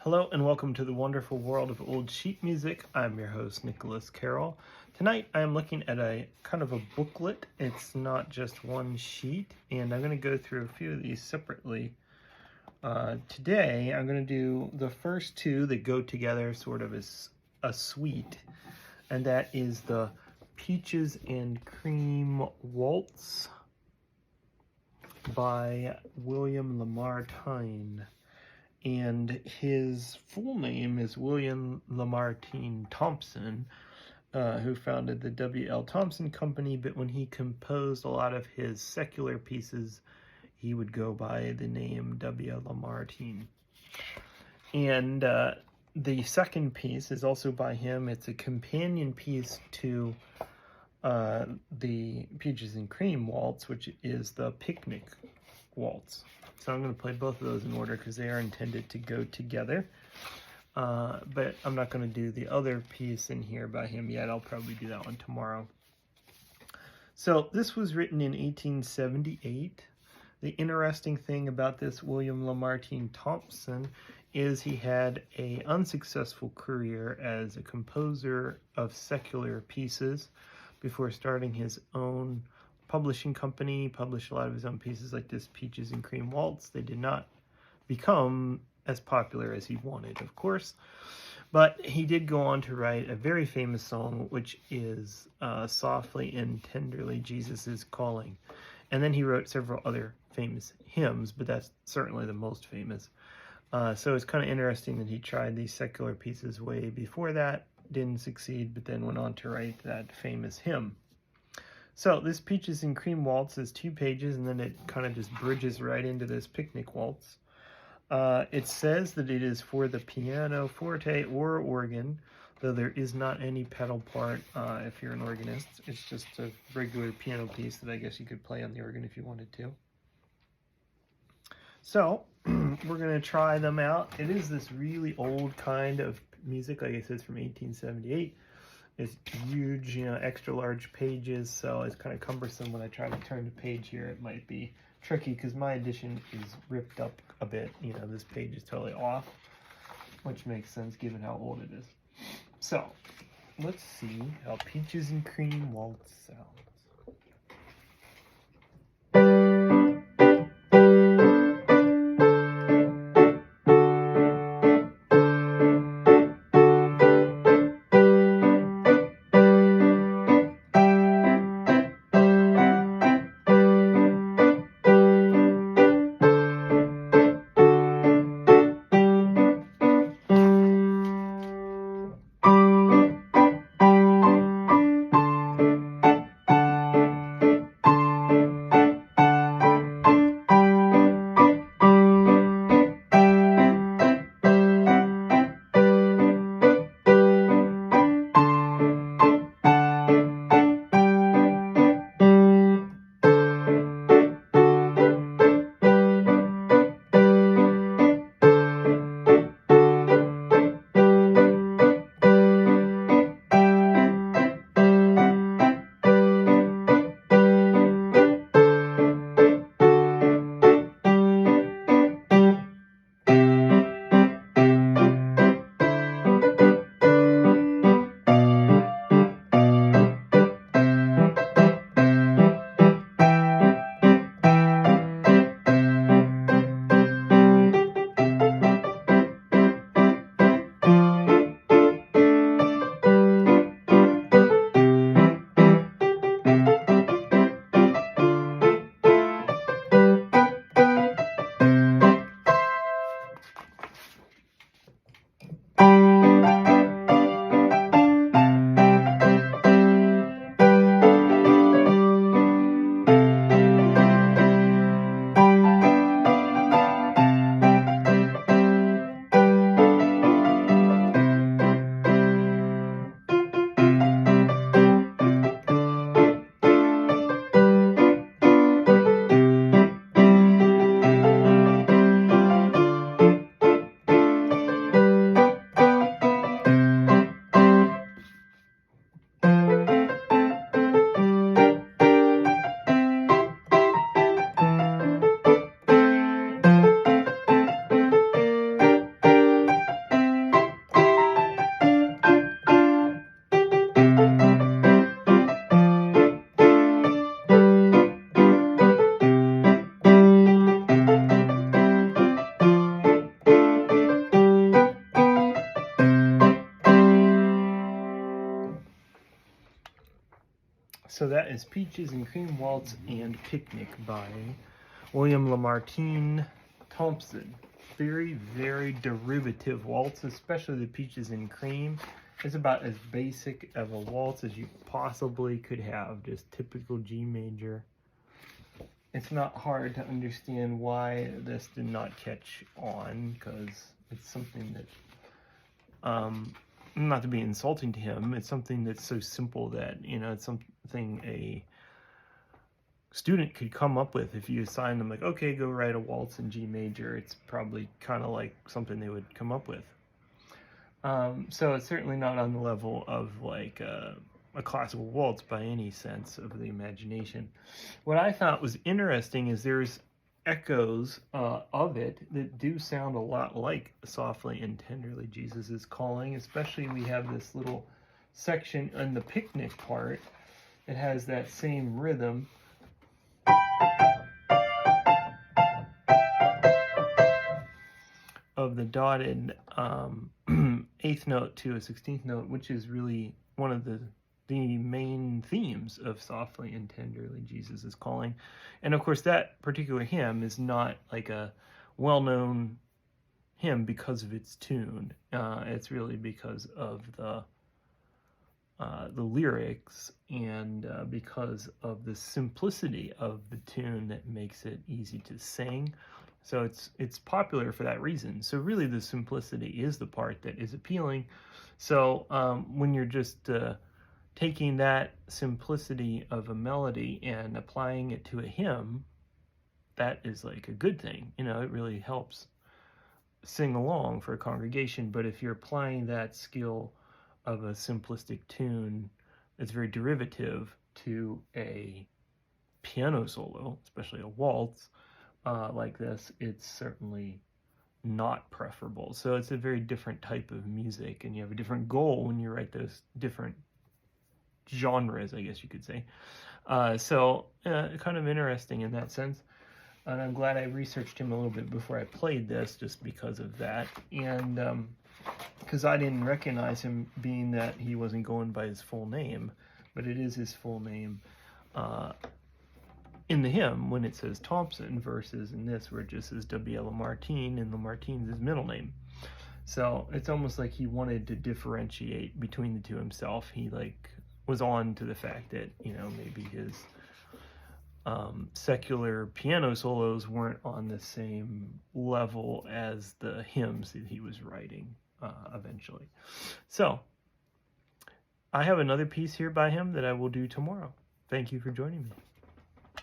Hello and welcome to the wonderful world of old sheet music. I'm your host, Nicholas Carroll. Tonight I am looking at a kind of a booklet. It's not just one sheet, and I'm going to go through a few of these separately. Today I'm going to do the first two that go together sort of as a suite, and that is the Peaches and Cream Waltz by William Lamartine. And his full name is William Lamartine Thompson, who founded the W.L. Thompson Company, but when he composed a lot of his secular pieces, he would go by the name W. Lamartine. And the second piece is also by him. It's a companion piece to the Peaches and Cream Waltz, which is the Picnic Waltz. So I'm going to play both of those in order because they are intended to go together. But I'm not going to do the other piece in here by him yet. I'll probably do that one tomorrow. So this was written in 1878. The interesting thing about this William Lamartine Thompson is he had an unsuccessful career as a composer of secular pieces before starting his own publishing company. Published a lot of his own pieces like this Peaches and Cream Waltz. They did not become as popular as he wanted, of course, but he did go on to write a very famous song, which is Softly and Tenderly Jesus is Calling. And then he wrote several other famous hymns, but that's certainly the most famous. So it's kind of interesting that he tried these secular pieces way before that, didn't succeed, but then went on to write that famous hymn. So this Peaches and Cream Waltz is 2 pages, and then it kind of just bridges right into this Picnic Waltz. It says that it is for the piano, forte, or organ, though there is not any pedal part if you're an organist. It's just a regular piano piece that I guess you could play on the organ if you wanted to. So we're going to try them out. It is this really old kind of music, like I said, it's from 1878. It's huge, extra large pages, so it's kind of cumbersome when I try to turn the page here. It might be tricky because my edition is ripped up a bit. This page is totally off, which makes sense given how old it is. So, let's see how Peaches and Cream Waltz sounds. that is Peaches and Cream Waltz and Picnic by William Lamartine Thompson. Very, very derivative waltz, especially the Peaches and Cream. It's about as basic of a waltz as you possibly could have, just typical G major. It's not hard to understand why this did not catch on, because it's something that, not to be insulting to him, it's something that's so simple that, you know, it's something a student could come up with. If you assign them, like, okay, go write a waltz in G major, it's probably kind of like something they would come up with. So it's certainly not on the level of like a classical waltz by any sense of the imagination. What I thought was interesting is there's echoes of it that do sound a lot like Softly and Tenderly Jesus is Calling. Especially we have this little section in the picnic part. It has that same rhythm. Of the dotted 8th note to a 16th note, which is really one of the main themes of Softly and Tenderly Jesus is Calling. And of course that particular hymn is not like a well-known hymn because of its tune. It's really because of the lyrics and because of the simplicity of the tune that makes it easy to sing. So it's popular for that reason. So really the simplicity is the part that is appealing. So when you're just taking that simplicity of a melody and applying it to a hymn, that is like a good thing. You know, it really helps sing along for a congregation. But if you're applying that skill of a simplistic tune that's very derivative to a piano solo, especially a waltz, like this, it's certainly not preferable. So it's a very different type of music, and you have a different goal when you write those different genres, I guess you could say. So kind of interesting in that sense. And I'm glad I researched him a little bit before I played this, just because of that. And because I didn't recognize him, being that he wasn't going by his full name, but it is his full name in the hymn when it says Thompson, versus in this where it just says W.L. Lamartine, and Lamartine's his middle name. So it's almost like he wanted to differentiate between the two himself. He like was on to the fact that, you know, maybe his secular piano solos weren't on the same level as the hymns that he was writing eventually. So I have another piece here by him that I will do tomorrow. Thank you for joining me.